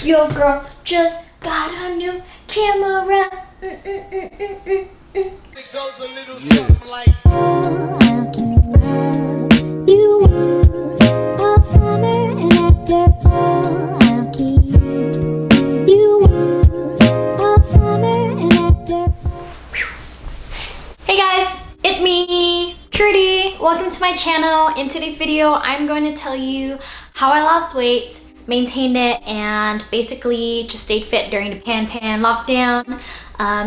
Your girl just got a new camera. It goes a little something like How can you all summer and after fall I'll keep you all summer and after. Hey guys, it's me, Trudy. Welcome to my channel. In today's video, I'm going to tell you how I lost weight, maintained it, and basically just stayed fit during the pan lockdown.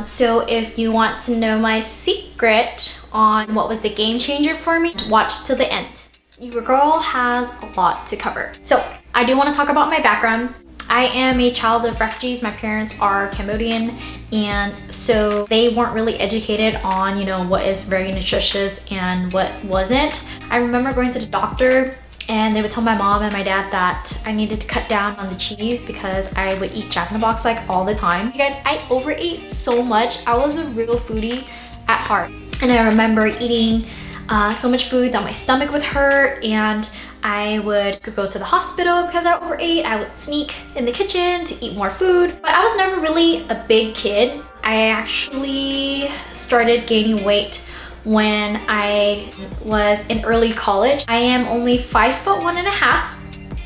So if you want to know my secret on what was the game changer for me, watch till the end. Your girl has a lot to cover. So I do want to talk about my background. I am a child of refugees. My parents are Cambodian, and so they weren't really educated on, you know, what is very nutritious and what wasn't. I remember going to the doctor and they would tell my mom and my dad that I needed to cut down on the cheese because I would eat Jack in the Box like all the time. You guys, I overate so much. I was a real foodie at heart. And I remember eating so much food that my stomach would hurt, and I would go to the hospital because I overate. I would sneak in the kitchen to eat more food. But I was never really a big kid. I actually started gaining weight when I was in early college. I am only 5'1.5".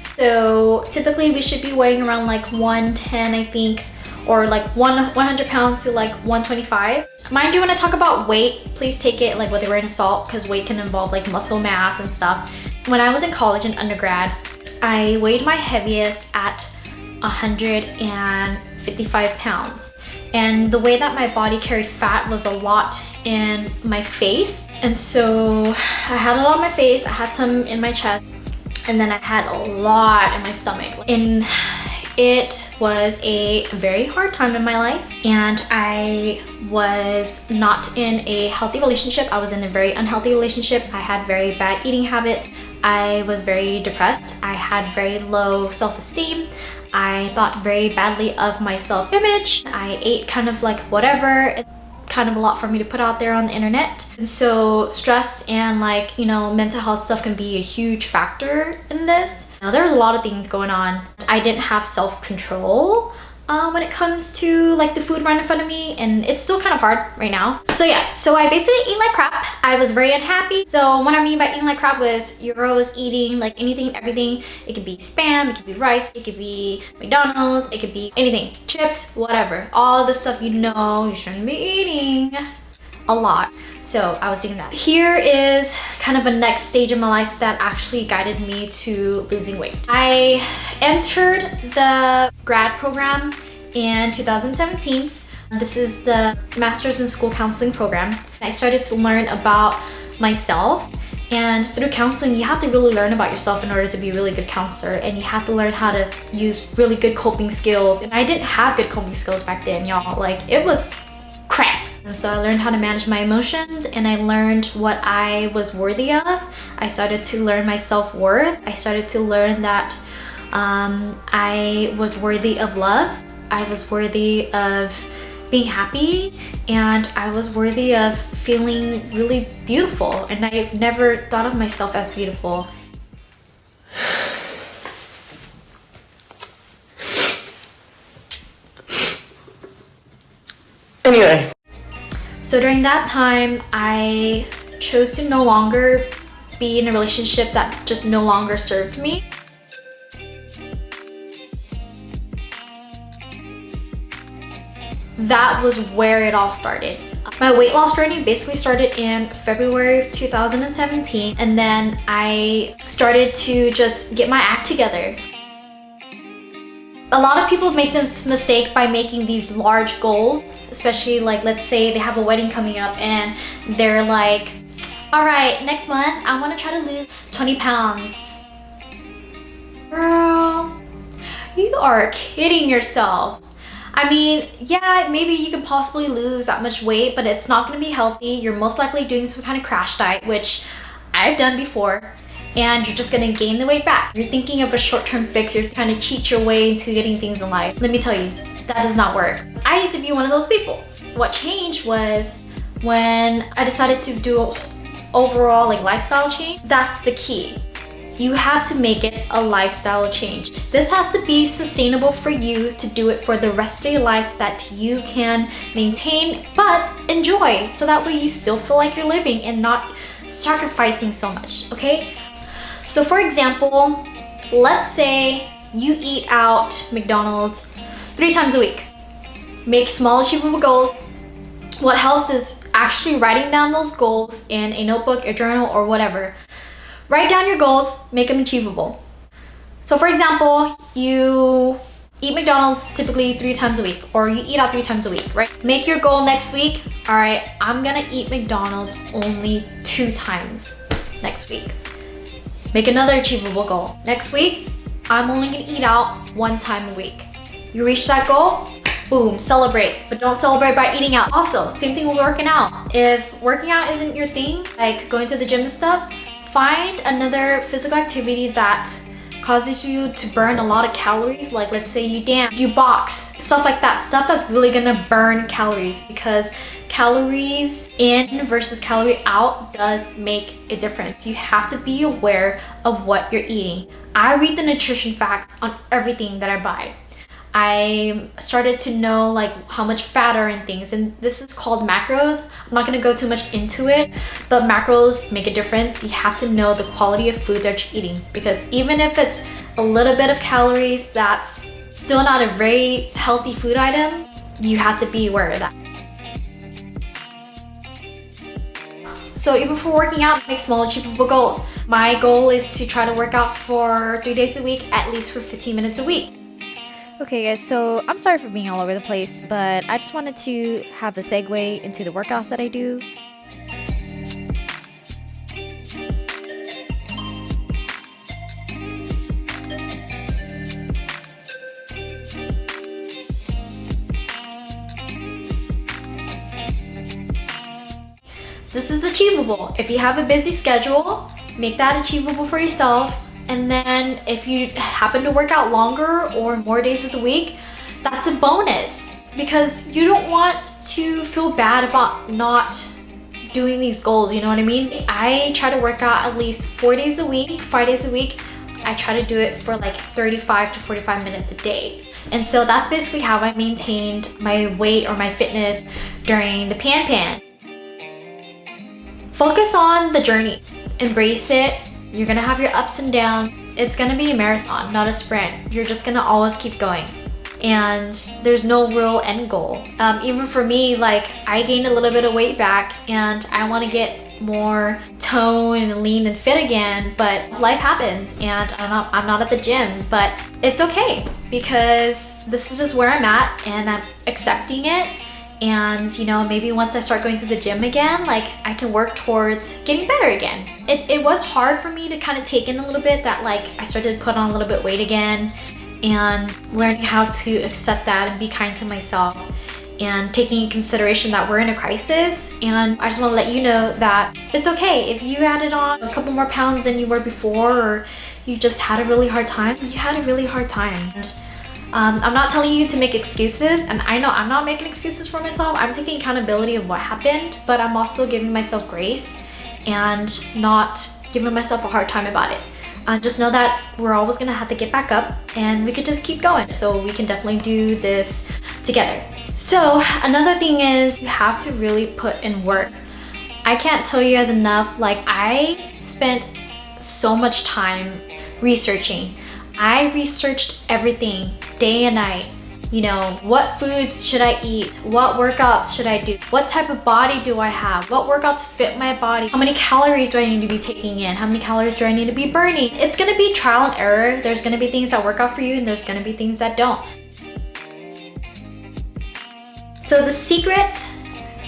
So typically we should be weighing around like 110, I think, or like 100 pounds to like 125. Mind you, when I talk about weight, please take it like with a grain of salt, because weight can involve like muscle mass and stuff. When I was in college and undergrad, I weighed my heaviest at 155 pounds. And the way that my body carried fat was a lot in my face. And so I had a lot on my face, I had some in my chest, and then I had a lot in my stomach. And it was a very hard time in my life, and I was not in a healthy relationship. I was in a very unhealthy relationship. I had very bad eating habits. I was very depressed. I had very low self-esteem. I thought very badly of my self-image. I ate kind of like whatever. It's kind of a lot for me to put out there on the internet. And so stress and like, you know, mental health stuff can be a huge factor in this. Now, there's a lot of things going on. I didn't have self-control when it comes to like the food right in front of me, and it's still kind of hard right now. So yeah, so I basically ate like crap. I was very unhappy. So what I mean by eating like crap was your girl was eating like anything and everything. It could be Spam, it could be rice, it could be McDonald's, it could be anything, chips, whatever. All the stuff you know you shouldn't be eating. A lot. So I was doing that. Here is kind of a next stage in my life that actually guided me to losing weight. I entered the grad program in 2017. This is the Master's in School Counseling program. I started to learn about myself, and through counseling you have to really learn about yourself in order to be a really good counselor, and you have to learn how to use really good coping skills. And I didn't have good coping skills back then, y'all. Like, it was crap. And so I learned how to manage my emotions, and I learned what I was worthy of. I started to learn my self-worth. I started to learn that I was worthy of love. I was worthy of being happy, and I was worthy of feeling really beautiful. And I've never thought of myself as beautiful. Anyway. So during that time, I chose to no longer be in a relationship that just no longer served me. That was where it all started. My weight loss journey basically started in February of 2017, and then I started to just get my act together. A lot of people make this mistake by making these large goals, especially like, let's say they have a wedding coming up and they're like, all right, next month I want to try to lose 20 pounds. Girl, you are kidding yourself. I mean, yeah, maybe you could possibly lose that much weight, but it's not going to be healthy. You're most likely doing some kind of crash diet, which I've done before. And you're just gonna gain the weight back. You're thinking of a short-term fix. You're trying to cheat your way into getting things in life. Let me tell you, that does not work. I used to be one of those people. What changed was when I decided to do an overall like lifestyle change. That's the key. You have to make it a lifestyle change. This has to be sustainable for you to do it for the rest of your life, that you can maintain but enjoy, so that way you still feel like you're living and not sacrificing so much, okay? So for example, let's say you eat out McDonald's 3 times a week. Make small achievable goals. What helps is actually writing down those goals in a notebook, a journal, or whatever. Write down your goals, make them achievable. So for example, you eat McDonald's typically 3 times a week, or you eat out 3 times a week, right? Make your goal next week. All right, I'm gonna eat McDonald's only 2 times next week. Make another achievable goal. Next week, I'm only gonna eat out 1 time a week. You reach that goal, boom, celebrate. But don't celebrate by eating out. Also, same thing with working out. If working out isn't your thing, like going to the gym and stuff, find another physical activity that causes you to burn a lot of calories. Like let's say you dance, you box, stuff like that. Stuff that's really gonna burn calories, because calories in versus calorie out does make a difference. You have to be aware of what you're eating. I read the nutrition facts on everything that I buy. I started to know like how much fat are in things, and this is called macros. I'm not gonna go too much into it, but macros make a difference. You have to know the quality of food that you're eating, because even if it's a little bit of calories, that's still not a very healthy food item. You have to be aware of that. So even for working out, make small achievable goals. My goal is to try to work out for 3 days a week, at least for 15 minutes a week. Okay guys, so I'm sorry for being all over the place, but I just wanted to have a segue into the workouts that I do. This is achievable. If you have a busy schedule, make that achievable for yourself. And then if you happen to work out longer or more days of the week, that's a bonus, because you don't want to feel bad about not doing these goals, you know what I mean? I try to work out at least 4 days a week, 5 days a week. I try to do it for like 35 to 45 minutes a day. And so that's basically how I maintained my weight or my fitness during the pan. Focus on the journey, embrace it. You're gonna have your ups and downs. It's gonna be a marathon, not a sprint. You're just gonna always keep going. And there's no real end goal. Even for me, like I gained a little bit of weight back and I wanna get more toned and lean and fit again, but life happens and I'm not at the gym, but it's okay, because this is just where I'm at and I'm accepting it. And you know, maybe once I start going to the gym again, like I can work towards getting better again. It was hard for me to kind of take in a little bit that like I started to put on a little bit weight again, and learning how to accept that and be kind to myself, and taking in consideration that we're in a crisis. And I just want to let you know that it's okay if you added on a couple more pounds than you were before, or you just had a really hard time. You had a really hard time. And I'm not telling you to make excuses, and I know I'm not making excuses for myself. I'm taking accountability of what happened, but I'm also giving myself grace and not giving myself a hard time about it. Just know that we're always gonna have to get back up, and we could just keep going. So we can definitely do this together. So another thing is you have to really put in work. I can't tell you guys enough, like I spent so much time researching. I researched everything day and night. You know, what foods should I eat? What workouts should I do? What type of body do I have? What workouts fit my body? How many calories do I need to be taking in? How many calories do I need to be burning? It's gonna be trial and error. There's gonna be things that work out for you, and there's gonna be things that don't. So the secret,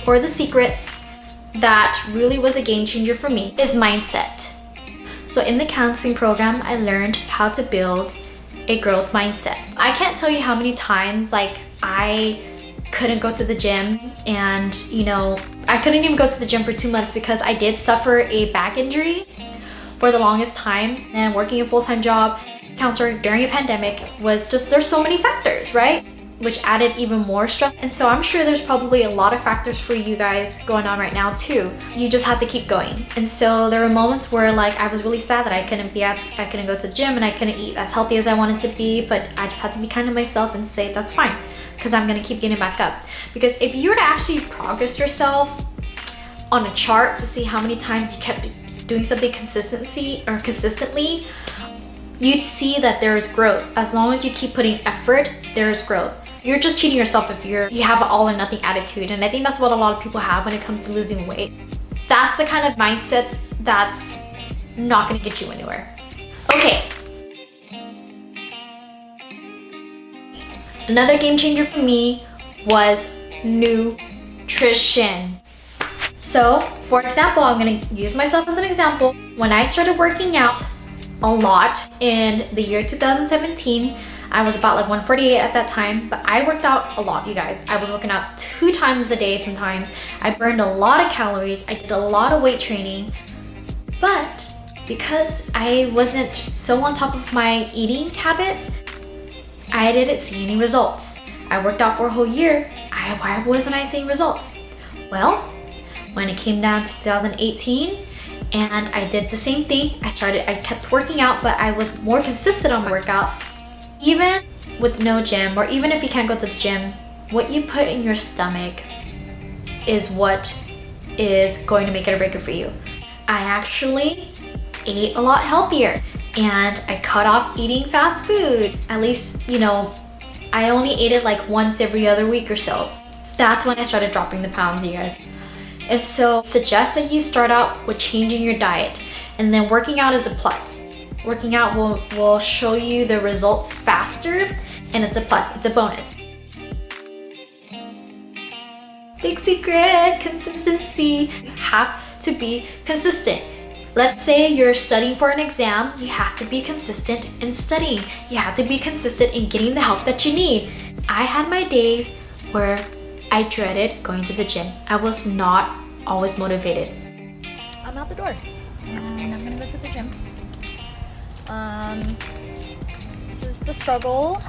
or the secrets that really was a game changer for me, is mindset. So in the counseling program, I learned how to build a growth mindset. I can't tell you how many times like I couldn't go to the gym, and you know, I couldn't even go to the gym for 2 months because I did suffer a back injury for the longest time, and working a full-time job counselor during a pandemic was just, there's so many factors, right? which added even more stress. And so I'm sure there's probably a lot of factors for you guys going on right now too. You just have to keep going. And so there were moments where like I was really sad that I couldn't go to the gym and I couldn't eat as healthy as I wanted to be, but I just had to be kind to myself and say that's fine, because I'm gonna keep getting back up. Because if you were to actually progress yourself on a chart to see how many times you kept doing something consistently, you'd see that there is growth. As long as you keep putting effort, there is growth. You're just cheating yourself if you have an all or nothing attitude. And I think that's what a lot of people have when it comes to losing weight. That's the kind of mindset that's not gonna get you anywhere. Okay. Another game changer for me was nutrition. So, for example, I'm gonna use myself as an example. When I started working out a lot in the year 2017, I was about like 148 at that time, but I worked out a lot, you guys. I was working out 2 times a day sometimes. I burned a lot of calories. I did a lot of weight training, but because I wasn't so on top of my eating habits, I didn't see any results. I worked out for a whole year. Why wasn't I seeing results? Well, when it came down to 2018, and I did the same thing. I kept working out, but I was more consistent on my workouts. Even with no gym, or even if you can't go to the gym, what you put in your stomach is what is going to make it or break it for you. I actually ate a lot healthier, and I cut off eating fast food. At least, you know, I only ate it like once every other week or so. That's when I started dropping the pounds, you guys. And so suggest that you start out with changing your diet, and then working out is a plus. Working out will show you the results faster, and it's a plus, it's a bonus. Big secret, consistency. You have to be consistent. Let's say you're studying for an exam, you have to be consistent in studying. You have to be consistent in getting the help that you need. I had my days where I dreaded going to the gym. I was not always motivated. I'm out the door and I'm gonna go to the gym. This is the struggle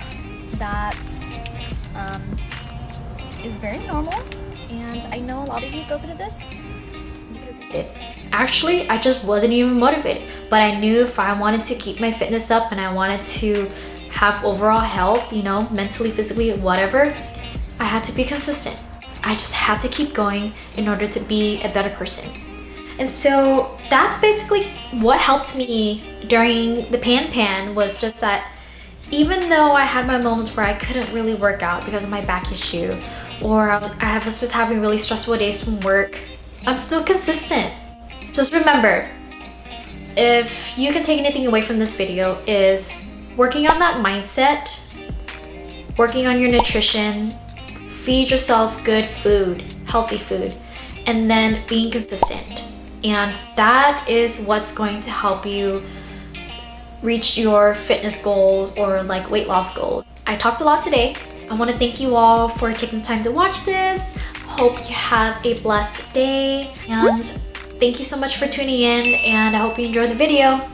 that is very normal, and I know a lot of you go through this because actually I just wasn't even motivated, but I knew if I wanted to keep my fitness up and I wanted to have overall health, you know, mentally, physically, whatever, I had to be consistent. I just had to keep going in order to be a better person. And so that's basically what helped me during the pan was just that even though I had my moments where I couldn't really work out because of my back issue, or I was just having really stressful days from work, I'm still consistent. Just remember, if you can take anything away from this video, is working on that mindset, working on your nutrition, feed yourself good food, healthy food, and then being consistent. And that is what's going to help you reach your fitness goals or like weight loss goals. I talked a lot today. I want to thank you all for taking the time to watch this. Hope you have a blessed day, and thank you so much for tuning in, and I hope you enjoyed the video.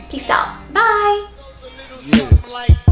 Peace out. Bye. Something like